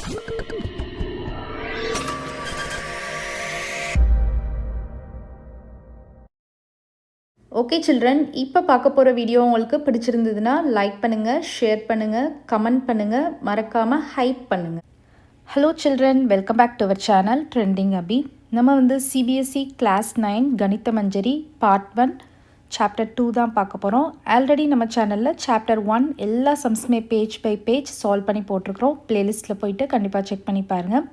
Okay children, இப்போ பார்க்க போகிற வீடியோ உங்களுக்கு பிடிச்சிருந்ததுன்னா லைக் பண்ணுங்கள், ஷேர் பண்ணுங்கள், கமெண்ட் பண்ணுங்கள், மறக்காமல் ஹைப் பண்ணுங்கள். Hello children, welcome back to our channel trending Abi. நம்ம வந்து சிபிஎஸ்சி கிளாஸ் 9 கணித மஞ்சரி பார்ட் 1 சாப்டர் 2 தான் பார்க்க போகிறோம். ஆல்ரெடி நம்ம சேனலில் சாப்டர் 1 எல்லா சம்ஸுமே பேஜ் பை பேஜ் சால்வ் பண்ணி போட்டிருக்கிறோம். ப்ளேலிஸ்ட்டில் போயிட்டு கண்டிப்பாக செக் பண்ணி பாருங்கள்.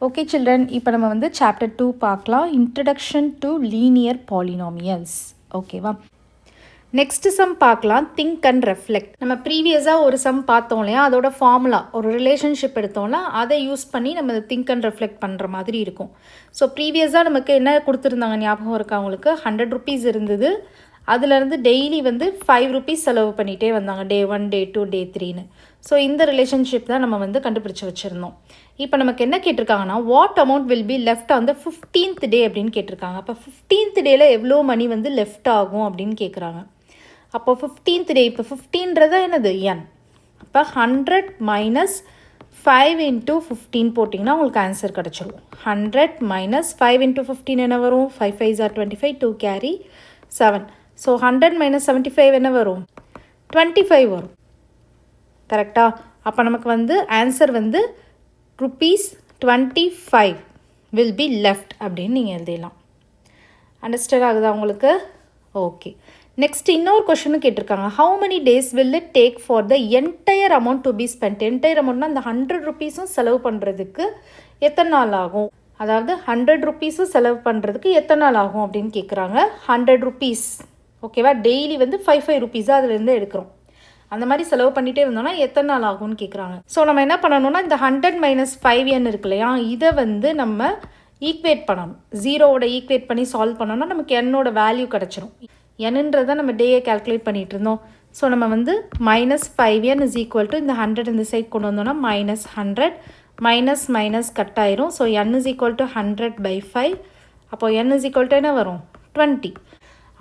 ஓகே சில்ட்ரன், இப்போ நம்ம வந்து சாப்டர் 2 பார்க்கலாம். Introduction to linear polynomials. ஓகேவா, நெக்ஸ்ட் சம் பார்க்கலாம். Think and reflect. நம்ம ப்ரீவியஸாக ஒரு சம் பார்த்தோம் இல்லையா, அதோட ஃபார்முலா ஒரு ரிலேஷன்ஷிப் எடுத்தோம்னா அதை யூஸ் பண்ணி நம்ம திங்க் அண்ட் ரெஃப்ளெக்ட் பண்ணுற மாதிரி இருக்கும். ஸோ ப்ரீவியஸாக நமக்கு என்ன கொடுத்துருந்தாங்க ஞாபகம் இருக்கா உங்களுக்கு? 100 rupees இருந்தது. அதுலேருந்து டெய்லி வந்து 5 rupees செலவு பண்ணிகிட்டே வந்தாங்க, டே 1, டே 2, டே 3ன்னு. ஸோ இந்த ரிலேஷன்ஷிப் தான் நம்ம வந்து கண்டுபிடிச்சி வச்சுருந்தோம். இப்போ நமக்கு என்ன கேட்டிருக்காங்கன்னா, what amount will be left on the 15th day அப்படின்னு கேட்டிருக்காங்க. அப்போ 15th டேயில் எவ்வளோ மணி வந்து லெஃப்ட் ஆகும் அப்படின்னு கேட்குறாங்க. அப்போ 15th டே, இப்போ 15ன்றது என்னது? n. அப்போ 100 minus 5 into 15 போட்டிங்கன்னா உங்களுக்கு ஆன்சர் கிடச்சிரும். 100 minus 5 into 15 என்ன வரும்? 5 5s are 25, 2 carry 7. So 100 minus 75 என்ன வரும்? 25 வரும். கரெக்டாக? அப்போ நமக்கு வந்து ஆன்சர் வந்து ₹25 வில் பி லெஃப்ட் அப்படின்னு நீங்கள் எழுதிடலாம். அண்டர்ஸ்டாண்ட் ஆகுதா உங்களுக்கு? ஓகே. நெக்ஸ்ட் இன்னொரு கொஷனும் கேட்டிருக்காங்க. How many days will it take for the entire amount to be spent? Entire அமௌண்ட்னா அந்த 100 rupeesம் செலவு பண்ணுறதுக்கு எத்தனை நாள் ஆகும்? அதாவது 100 rupeesம் செலவு பண்ணுறதுக்கு எத்தனை நாள் ஆகும் அப்படின்னு கேட்குறாங்க. 100 rupees ஓகேவா, டெய்லி வந்து 5 rupees அதுலேருந்து எடுக்கிறோம். அந்த மாதிரி செலவு பண்ணிகிட்டே இருந்தோம்னா எத்தனை நாள் ஆகும்னு கேட்குறாங்க. ஸோ நம்ம என்ன பண்ணணும்னா, இந்த 100 minus 5n இருக்கு இல்லையா, இதை வந்து நம்ம ஈக்குவேட் பண்ணணும். ஜீரோவோட ஈக்குவேட் பண்ணி சால்வ் பண்ணோம்னா நமக்கு என்னோட வேல்யூ கிடச்சிரும். என்னன்றதை நம்ம டேயை கேல்குலேட் பண்ணிகிட்டு இருந்தோம். ஸோ நம்ம வந்து -5n is equal to இந்த 100 இந்த சைட் கொண்டு வந்தோம்னா -100 மைனஸ் மைனஸ் கட் ஆயிரும். So n is equal to 100/5. அப்போது n is equal to என்ன வரும்? 20.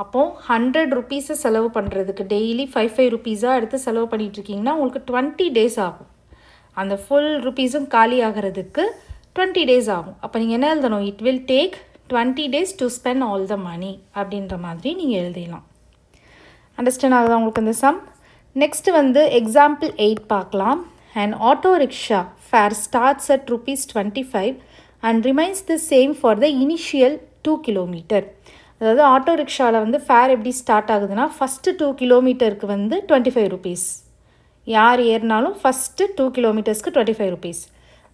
அப்போது 100 rupees செலவு பண்ணுறதுக்கு டெய்லி 5 rupees எடுத்து செலவு பண்ணிகிட்ருக்கீங்கன்னா உங்களுக்கு 20 days ஆகும். அந்த ஃபுல் ருப்பீஸும் காலி ஆகிறதுக்கு 20 days ஆகும். அப்போ நீங்கள் என்ன எழுதணும்? It will take 20 days to spend all the money அப்படின்ற மாதிரி நீங்கள் எழுதிடலாம். அண்டர்ஸ்டாண்ட் ஆகுதா உங்களுக்கு இந்த சம்? நெக்ஸ்ட்டு வந்து எக்ஸாம்பிள் 8 பார்க்கலாம். An auto rickshaw fare starts at ₹25 and remains the same for the initial 2 kilometer. அதாவது ஆட்டோ ரிக்ஷாவில் வந்து ஃபேர் எப்படி ஸ்டார்ட் ஆகுதுன்னா, ஃபஸ்ட்டு 2 kilometerக்கு வந்து 25 rupees. யார் ஏறினாலும் ஃபஸ்ட்டு 2 kilometersக்கு 25 rupees.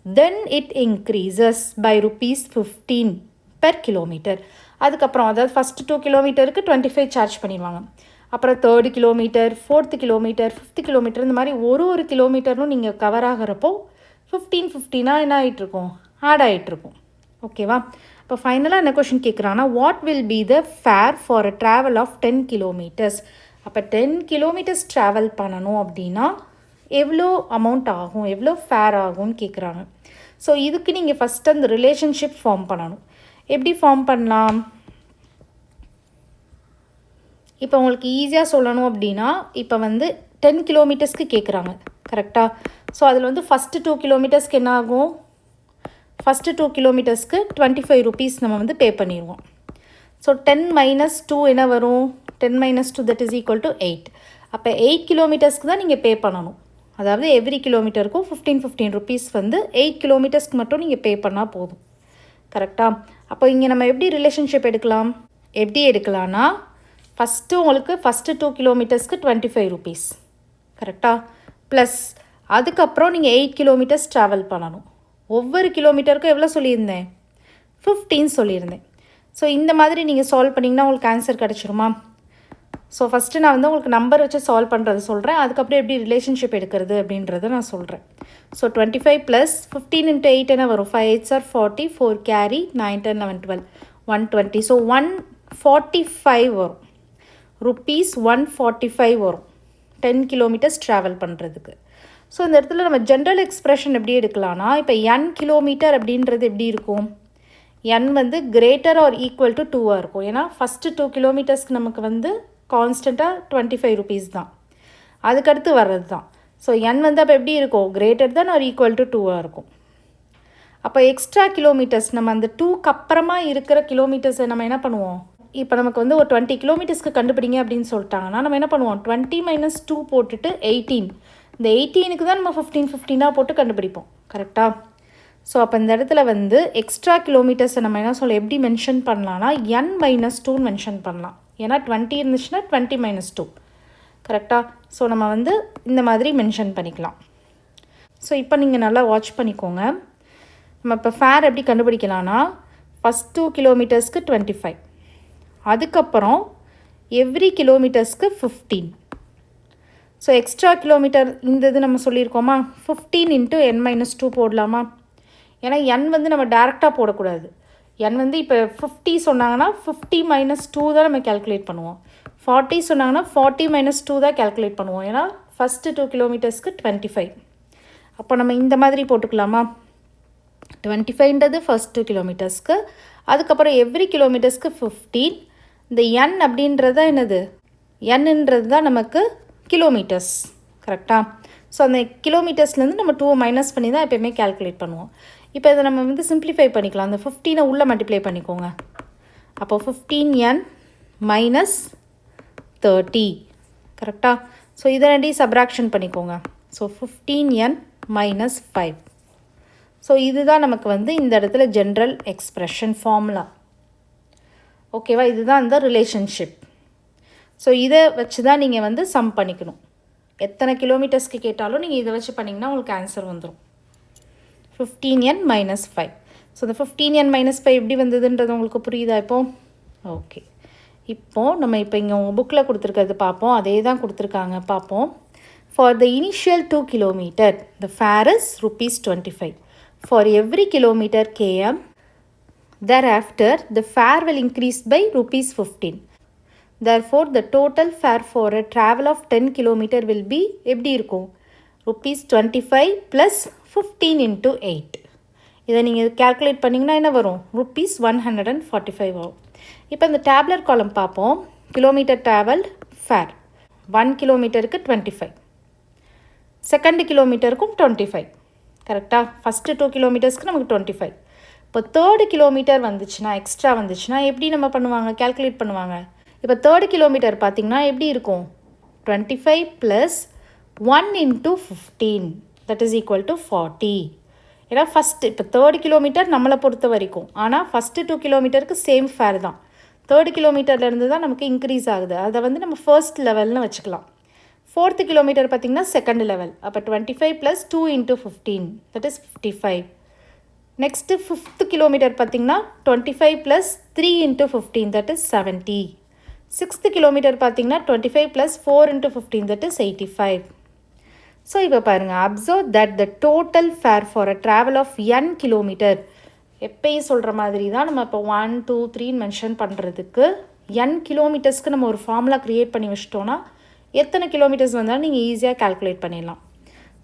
Then it increases by ₹15 per kilometer. அதுக்கப்புறம் அதாவது ஃபஸ்ட்டு 2 kilometerக்கு 25 சார்ஜ் பண்ணிடுவாங்க. அப்புறம் 3rd kilometer, 4th kilometer, 5th kilometer, இந்த மாதிரி ஒரு கிலோமீட்டரும் நீங்கள் கவர் ஆகிறப்போ 15 என்ன ஆகிட்ருக்கும்? ஆட் ஆகிட்ருக்கும். ஓகேவா? இப்போ ஃபைனலாக என்ன கொஷின் கேட்குறாங்கன்னா, what will be the fare for a travel of 10 kilometers? அப்போ 10 kilometers ட்ராவல் பண்ணணும் அப்படின்னா எவ்வளோ அமௌண்ட் ஆகும், எவ்வளோ ஃபேர் ஆகும்னு கேட்குறாங்க. ஸோ இதுக்கு நீங்கள் ஃபஸ்ட்டு அந்த ரிலேஷன்ஷிப் ஃபார்ம் பண்ணணும். எப்படி ஃபார்ம் பண்ணலாம்? இப்போ உங்களுக்கு ஈஸியாக சொல்லணும் அப்படின்னா, இப்போ வந்து 10 kilometersக்கு கேட்குறாங்க, கரெக்டாக? ஸோ அதில் வந்து ஃபஸ்ட்டு 2 kilometersக்கு என்ன ஆகும்? ஃபஸ்ட்டு 2 kilometersக்கு 25 rupees நம்ம வந்து பே பண்ணிடுவோம். ஸோ 10 minus 2 என்ன வரும்? 10 minus 2 that is equal to 8. அப்போ 8 kilometersக்கு தான் நீங்கள் பே பண்ணணும். அதாவது எவ்ரி கிலோமீட்டருக்கும் 15 rupees வந்து 8 kilometersக்கு மட்டும் நீங்கள் பே பண்ணால் போதும், கரெக்டாக? அப்போ இங்கே நம்ம எப்படி ரிலேஷன்ஷிப் எடுக்கலாம்? எப்படி எடுக்கலான்னா, ஃபஸ்ட்டு உங்களுக்கு ஃபஸ்ட்டு 2 kilometersக்கு 25 rupees, கரெக்டாக? ப்ளஸ் அதுக்கப்புறம் நீங்கள் 8 kilometers ட்ராவல் பண்ணணும். ஒவ்வொரு கிலோமீட்டருக்கும் எவ்வளோ சொல்லியிருந்தேன்? 15 சொல்லியிருந்தேன். ஸோ இந்த மாதிரி நீங்கள் சால்வ் பண்ணிங்கன்னா உங்களுக்கு ஆன்சர் கிடச்சிருமா? ஸோ ஃபஸ்ட்டு நான் வந்து உங்களுக்கு நம்பர் வச்சு சால்வ் பண்ணுறது சொல்கிறேன். அதுக்கப்புறம் எப்படி ரிலேஷன்ஷிப் எடுக்கிறது அப்படின்றத நான் சொல்கிறேன். ஸோ 25 + 15 × 8 என்ன வரும்? 5 8s are 40, 4 carry 9 10 11 12 120. ஸோ 145 வரும். ₹145 வரும் 10 kilometers ட்ராவல் பண்ணுறதுக்கு. ஸோ இந்த இடத்துல நம்ம ஜென்ரல் எக்ஸ்ப்ரெஷன் எப்படி எடுக்கலாம்னா, இப்போ n கிலோமீட்டர் அப்படின்றது எப்படி இருக்கும்? n வந்து கிரேட்டர் ஆர் ஈக்குவல் டு 2 இருக்கும். ஏன்னா ஃபஸ்ட்டு 2 kilometersக்கு நமக்கு வந்து கான்ஸ்டண்ட்டாக 25 rupees தான், அதுக்கடுத்து வர்றது தான். ஸோ n வந்து அப்போ எப்படி இருக்கும்? Greater than R equal to 2 இருக்கும். அப்போ எக்ஸ்ட்ரா கிலோமீட்டர்ஸ் நம்ம அந்த 2க்கு அப்புறமா இருக்கிற கிலோமீட்டர்ஸை நம்ம என்ன பண்ணுவோம், இப்போ நமக்கு வந்து ஒரு 20 கிலோமீட்டர்ஸ்க்கு கண்டுபிடிங்க அப்படின்னு சொல்லிட்டாங்கன்னா நம்ம என்ன பண்ணுவோம், 20 - 2 போட்டுட்டு 18, இந்த 18க்கு தான் நம்ம 15 15ஆக போட்டு கண்டுபிடிப்போம். கரெக்டாக? ஸோ அப்போ இந்த இடத்துல வந்து எக்ஸ்ட்ரா கிலோமீட்டர்ஸை நம்ம என்ன சொல்ல எப்படி மென்ஷன் பண்ணலான்னா n - 2ன்னு மென்ஷன் பண்ணலாம். ஏன்னா 20 இருந்துச்சுன்னா 20 - 2. கரெக்டாக? ஸோ நம்ம வந்து இந்த மாதிரி மென்ஷன் பண்ணிக்கலாம். ஸோ இப்போ நீங்கள் நல்லா வாட்ச் பண்ணிக்கோங்க. நம்ம இப்போ ஃபேர் எப்படி கண்டுபிடிக்கலான்னா, ஃபஸ்ட் 2 கிலோமீட்டர்ஸ்க்கு 25, அதுக்கப்புறம் எவ்ரி கிலோமீட்டர்ஸ்க்கு 15. ஸோ எக்ஸ்ட்ரா கிலோமீட்டர் இந்த இது நம்ம சொல்லியிருக்கோமா, 15 × n - 2 போடலாமா? ஏன்னா n வந்து நம்ம டேரெக்டாக போடக்கூடாது. n வந்து இப்போ 50 சொன்னாங்கன்னா 50 - 2 தான் நம்ம கேல்குலேட் பண்ணுவோம். 40 சொன்னாங்கன்னா 40 - 2 தான் கேல்குலேட் பண்ணுவோம். ஏன்னா ஃபஸ்ட்டு 2 கிலோமீட்டர்ஸ்க்கு 25. அப்போ நம்ம இந்த மாதிரி போட்டுக்கலாமா, 25ன்றது ஃபஸ்ட் 2 கிலோமீட்டர்ஸ்க்கு, அதுக்கப்புறம் எவ்ரி கிலோமீட்டர்ஸ்க்கு 15. இந்த n அப்படின்றது என்னது, nன்றது தான் நமக்கு கிலோமீட்டர்ஸ். கரெக்டாக? ஸோ அந்த கிலோமீட்டர்ஸ்லேருந்து நம்ம 2 மைனஸ் பண்ணி தான் எப்போயுமே கேல்குலேட் பண்ணுவோம். இப்போ இதை நம்ம வந்து சிம்ப்ளிஃபை பண்ணிக்கலாம். அந்த 15 உள்ளே மல்டிப்ளை பண்ணிக்கோங்க. அப்போ 15n - 30. கரெக்டாக? ஸோ இதை ரெண்டையும் சப்ராக்ஷன் பண்ணிக்கோங்க. So 15n - 5. ஸோ இதுதான் நமக்கு வந்து இந்த இடத்துல ஜென்ரல் எக்ஸ்ப்ரெஷன் ஃபார்முலா. ஓகேவா? இதுதான் அந்த ரிலேஷன்ஷிப். ஸோ இதை வச்சு தான் நீங்கள் வந்து சம் பண்ணிக்கணும். எத்தனை கிலோமீட்டர்ஸ்க்கு கேட்டாலும் நீங்கள் இதை வச்சு பண்ணிங்கன்னா உங்களுக்கு ஆன்சர் வந்துடும். 15n - 5. ஸோ இந்த 15n - 5 எப்படி வந்ததுன்றது உங்களுக்கு புரியுதா இப்போ? ஓகே. இப்போது நம்ம இப்போ இங்கே உங்கள் புக்கில் கொடுத்துருக்கிறது பார்ப்போம். அதே தான் கொடுத்துருக்காங்க, பார்ப்போம். For the initial 2 kilometer, the fare is ₹25. For every kilometer km, thereafter, the fare will increase by ₹15. Therefore, the total fare for a travel of 10 kilometer will be எப்படி இருக்கும், ₹25 + 15 × 8. இதை நீங்கள் கேல்குலேட் பண்ணிங்கன்னா என்ன வரும், ₹145 வரும். இப்போ இந்த டேப்லர் காலம் பார்ப்போம். கிலோமீட்டர் ட்ராவல்ட் ஃபேர் 1 கிலோமீட்டருக்கு 25, செகண்ட் கிலோமீட்டருக்கும் 25. கரெக்டாக? ஃபஸ்ட்டு 2 கிலோமீட்டர்ஸ்க்கு நமக்கு 25. இப்போ தேர்டு கிலோமீட்டர் வந்துச்சுன்னா, எக்ஸ்ட்ரா வந்துச்சுன்னா எப்படி நம்ம பண்ணுவாங்க, கேல்குலேட் பண்ணுவாங்க. இப்போ தேர்டு கிலோமீட்டர் பார்த்திங்கன்னா எப்படி இருக்கும், 25 + 1 × 15, that is equal to 40. ஏன்னா ஃபஸ்ட்டு இப்போ தேர்டு கிலோமீட்டர் நம்மளை பொறுத்த வரைக்கும், ஆனால் ஃபஸ்ட்டு 2 கிலோமீட்டருக்கு சேம் ஃபேர் தான். தேர்டு கிலோமீட்டர்லேருந்து தான் நமக்கு இன்க்ரீஸ் ஆகுது. அதை வந்து நம்ம ஃபர்ஸ்ட் லெவல்னு வச்சுக்கலாம். ஃபோர்த்து கிலோமீட்டர் பார்த்திங்கன்னா செகண்ட் லெவல். அப்போ 25 + 2 × 15, that is 55. Next fifth kilometre பார்த்திங்கன்னா 25 + 3 × 15, that is 70. சிக்ஸ்த்து கிலோமீட்டர் பார்த்திங்கன்னா 25 + 4 × 15, that is 85. ஸோ இப்போ பாருங்கள், observe that the total fare for a travel of n kilometre. எப்பயும் சொல்கிற மாதிரி தான் நம்ம இப்போ 1 2 3 மென்ஷன் பண்ணுறதுக்கு n கிலோமீட்டர்ஸ்க்கு நம்ம ஒரு ஃபார்முலா க்ரியேட் பண்ணி வச்சிட்டோன்னா எத்தனை கிலோமீட்டர்ஸ் வந்தாலும் நீங்கள் ஈஸியாக கால்குலேட் பண்ணிடலாம்.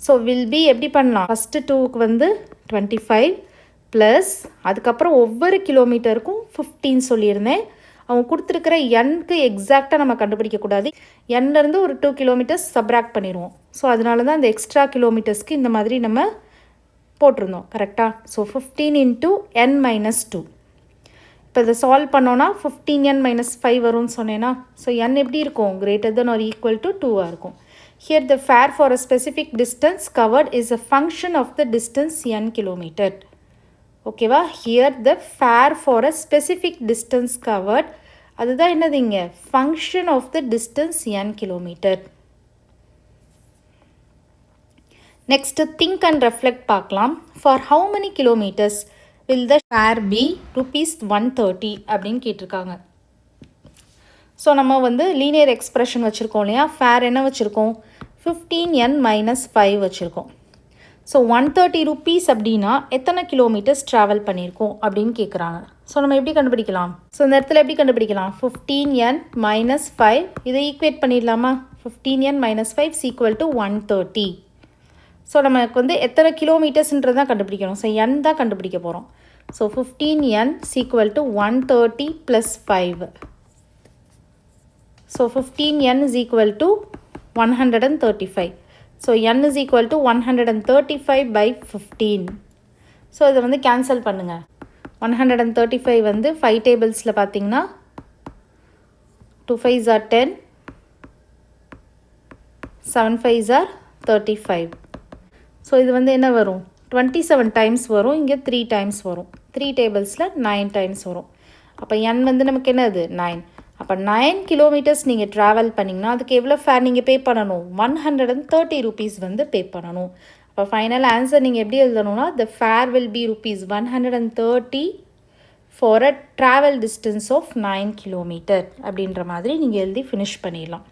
ஸோ வில் பி எப்படி பண்ணலாம், ஃபஸ்ட்டு 2க்கு வந்து 25 ப்ளஸ் அதுக்கப்புறம் ஒவ்வொரு கிலோமீட்டருக்கும் 15 சொல்லியிருந்தேன். அவங்க கொடுத்துருக்கிற எண்ணுக்கு எக்ஸாக்டாக நம்ம கண்டுபிடிக்கக்கூடாது. எண்ணிலேருந்து ஒரு 2 கிலோமீட்டர்ஸ் சப்ராக்ட் பண்ணிடுவோம். ஸோ அதனால தான் அந்த எக்ஸ்ட்ரா கிலோமீட்டர்ஸ்க்கு இந்த மாதிரி நம்ம போட்டிருந்தோம். கரெக்டாக? So 15 × n - 2. இப்போ இதை சால்வ் பண்ணோன்னா 15n - 5 வரும்னு சொன்னேன்னா, ஸோ n எப்படி இருக்கும், greater than or equal to 2 இருக்கும். Here the fare for a specific distance covered is a function of the distance n kilometer. ஓகேவா? Here the fare for a specific distance covered, அதுதான் என்னது இங்கே, function of the distance n kilometer. Next, think and reflect பார்க்கலாம். For how many kilometers will the fare be ₹130 அப்படின்னு கேட்டிருக்காங்க. So நம்ம வந்து linear expression வச்சுருக்கோம் இல்லையா, ஃபேர் என்ன வச்சுருக்கோம், 15n - 5 வச்சுருக்கோம். ஸோ 130 rupees அப்படின்னா எத்தனை கிலோமீட்டர்ஸ் ட்ராவல் பண்ணியிருக்கோம் அப்படின்னு கேட்குறாங்க. ஸோ நம்ம எப்படி கண்டுபிடிக்கலாம், ஸோ இந்த இடத்துல எப்படி கண்டுபிடிக்கலாம், 15n - 5 இதை ஈக்குவேட் பண்ணிடலாமா, 15n - 5 = 130. ஸோ நமக்கு வந்து எத்தனை கிலோமீட்டர்ஸ்ன்றது தான் கண்டுபிடிக்கணும். ஸோ n தான் கண்டுபிடிக்க போகிறோம். So 15n = 130 + 5. So 15n = 135. So n = 135/15. So இதை வந்து கேன்சல் பண்ணுங்கள். 135 வந்து 5 டேபிள்ஸில் பார்த்தீங்கன்னா 2 5s are 10, 7 5s are 35. So இது வந்து என்ன வரும், 27 டைம்ஸ் வரும். இங்கே 3 டைம்ஸ் வரும். 3 டேபிள்ஸில் 9 டைம்ஸ் வரும். அப்போ n வந்து நமக்கு என்னது 9. அப்போ 9 கிலோமீட்டர்ஸ் நீங்கள் ட்ராவல் பண்ணிங்கன்னா அதுக்கு எவ்வளோ ஃபேர் நீங்கள் பே பண்ணணும், 130 rupees வந்து பே பண்ணணும். அப்போ ஃபைனல் ஆன்சர் நீங்கள் எப்படி எழுதணும்னா, the fare will be rupees 130 for a travel distance of 9 kilometer அப்படின்ற மாதிரி நீங்கள் எழுதி ஃபினிஷ் பண்ணிடலாம்.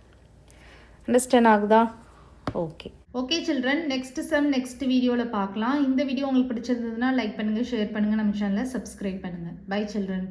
அண்டர்ஸ்டாண்ட் ஆகுதா? Okay children, next sem next வீடியோவில் பார்க்கலாம். இந்த வீடியோ உங்களுக்கு பிடிச்சிருந்ததுன்னா லைக் பண்ணுங்கள், ஷேர் பண்ணுங்கள், நம்ம சேனலை சப்ஸ்கிரைப் பண்ணுங்கள். Bye children.